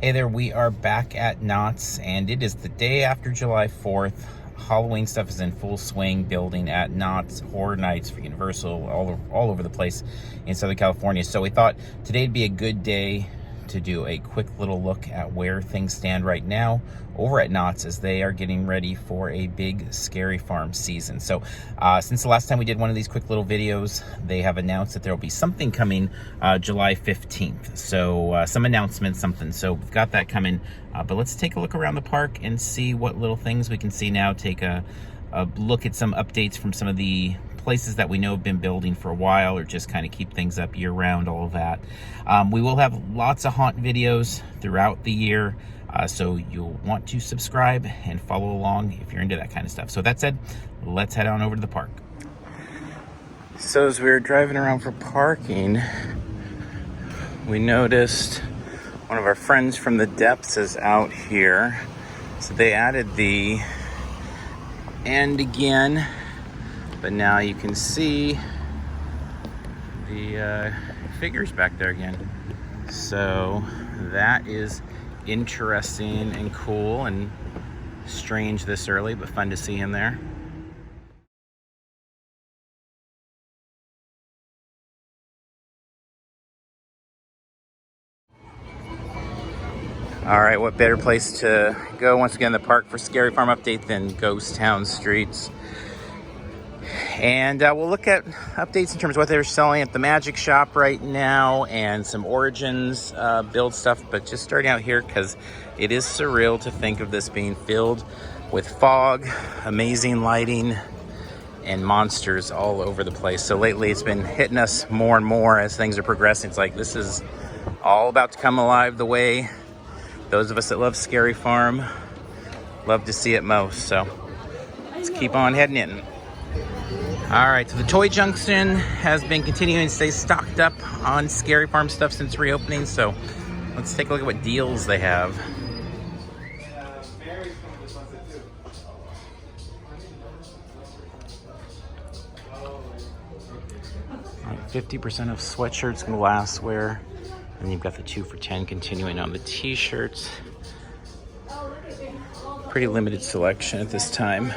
Hey there, we are back at Knott's, and it is the day after July 4th. Halloween stuff is in full swing, building at Knott's, Horror Nights for Universal, all over the place in Southern California. So we thought today'd be a good day to do a quick little look at where things stand right now over at Knott's as they are getting ready for a big Scary Farm season. So since the last time we did one of these quick little videos, they have announced that there will be something coming July 15th. So some announcements, something. So we've got that coming. But let's take a look around the park and see what little things we can see now. Take a look at some updates from some of the places that we know have been building for a while, or just kind of keep things up year round, all of that. We will have lots of haunt videos throughout the year, so you'll want to subscribe and follow along if you're into that kind of stuff. So that said, let's head on over to the park. So as we were driving around for parking, we noticed one of our friends from the depths is out here. So they added the "and again," but now you can see the figures back there again. So that is interesting and cool and strange this early, but fun to see him there. All right, what better place to go once again in the park for Scary Farm update than Ghost Town Streets? And we'll look at updates in terms of what they're selling at the Magic Shop right now and some Origins build stuff. But just starting out here because it is surreal to think of this being filled with fog, amazing lighting, and monsters all over the place. So lately it's been hitting us more and more as things are progressing. It's like this is all about to come alive the way those of us that love Scary Farm love to see it most. So let's keep on heading in. All right, so the Toy Junction has been continuing to stay stocked up on Scary Farm stuff since reopening. So let's take a look at what deals they have. 50% of sweatshirts and glassware. And you've got the 2 for $10 continuing on the t-shirts. Pretty limited selection at this time.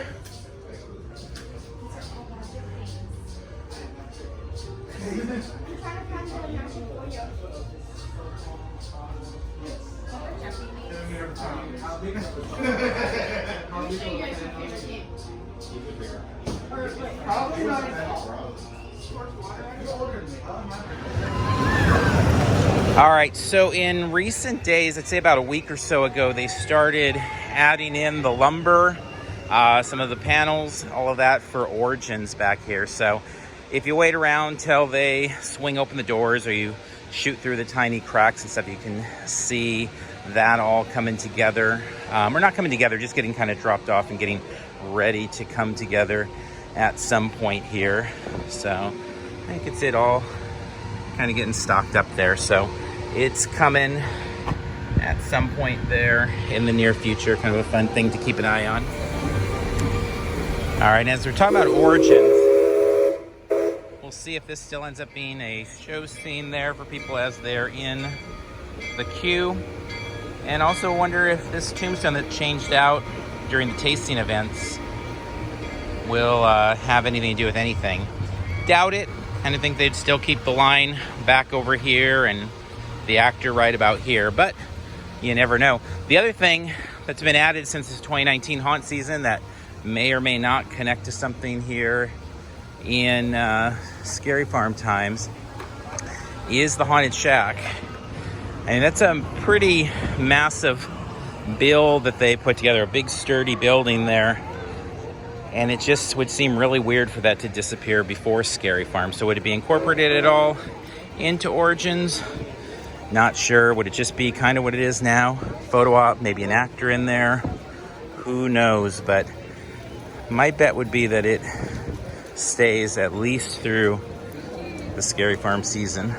All right, so in recent days, I'd say about a week or so ago, they started adding in the lumber, some of the panels, all of that for Origins back here. So if you wait around till they swing open the doors or you shoot through the tiny cracks and stuff, you can see that all coming together. Or not coming together, just getting kind of dropped off and getting ready to come together at some point here. So I think it's it all kind of getting stocked up there. So it's coming at some point there in the near future. Kind of a fun thing to keep an eye on. All right, as we're talking about Origins, we'll see if this still ends up being a show scene there for people as they're in the queue. And also wonder if this tombstone that changed out during the tasting events will have anything to do with anything. Doubt it. And I think they'd still keep the line back over here and the actor right about here, but you never know. The other thing that's been added since this 2019 haunt season that may or may not connect to something here in Scary Farm times is the Haunted Shack. And that's a pretty massive build that they put together, a big sturdy building there. And it just would seem really weird for that to disappear before Scary Farm. So would it be incorporated at all into Origins? Not sure. Would it just be kind of what it is now? Photo op, maybe an actor in there. Who knows? But my bet would be that it stays at least through the Scary Farm season.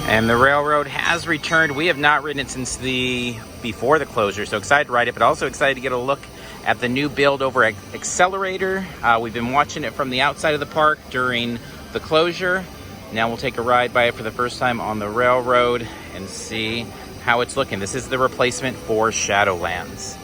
And the railroad has returned. We have not ridden it since before the closure, so excited to ride it, but also excited to get a look at the new build over at Xcelerator. We've been watching it from the outside of the park during the closure, Now we'll take a ride by it for the first time on the railroad and see how it's looking. This is the replacement for Shadowlands.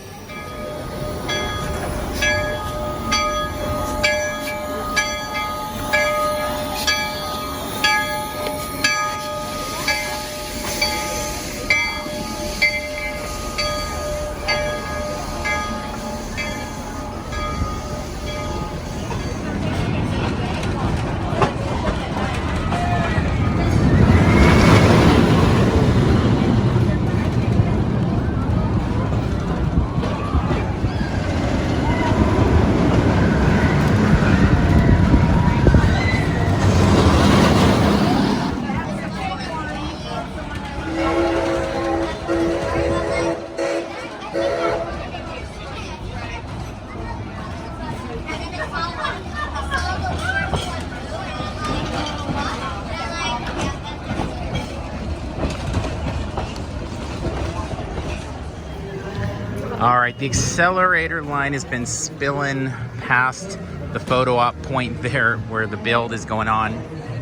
All right, the Xcelerator line has been spilling past the photo op point there where the build is going on.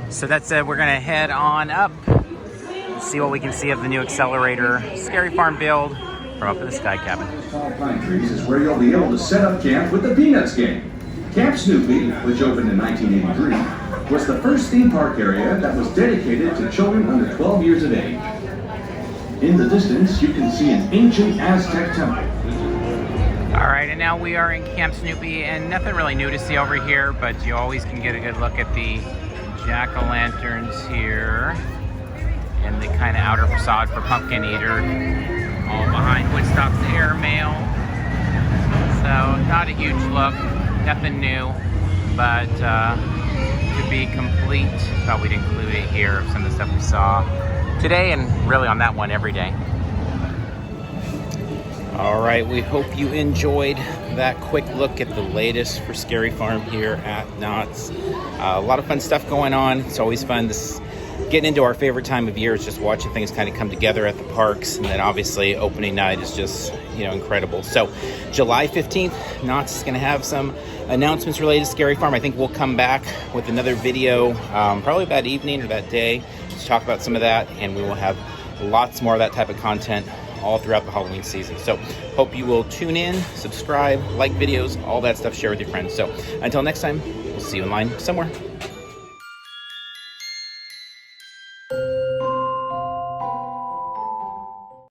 So that said, we're gonna head on up and see what we can see of the new Xcelerator Scary Farm build from up in the Sky Cabin. Tall Pine Trees is where you'll be able to set up camp with the Peanuts game. Camp Snoopy, which opened in 1983, was the first theme park area that was dedicated to children under 12 years of age. In the distance, you can see an ancient Aztec temple. All right, and now we are in Camp Snoopy, and nothing really new to see over here, but you always can get a good look at the jack-o'-lanterns here and the kind of outer facade for Pumpkin Eater, all behind Woodstock's airmail. So not a huge look, nothing new, but to be complete, thought we'd include it here of some of the stuff we saw today and really on that one every day. All right, we hope you enjoyed that quick look at the latest for Scary Farm here at Knott's. A lot of fun stuff going on. It's always fun getting into our favorite time of year is just watching things kind of come together at the parks, and then obviously opening night is just, you know, incredible. So July 15th, Knott's is going to have some announcements related to Scary Farm. I think we'll come back with another video probably that evening or that day to talk about some of that, and we will have lots more of that type of content all throughout the Halloween season. So hope you will tune in, subscribe, like videos, all that stuff, share with your friends. So until next time, we'll see you in line somewhere.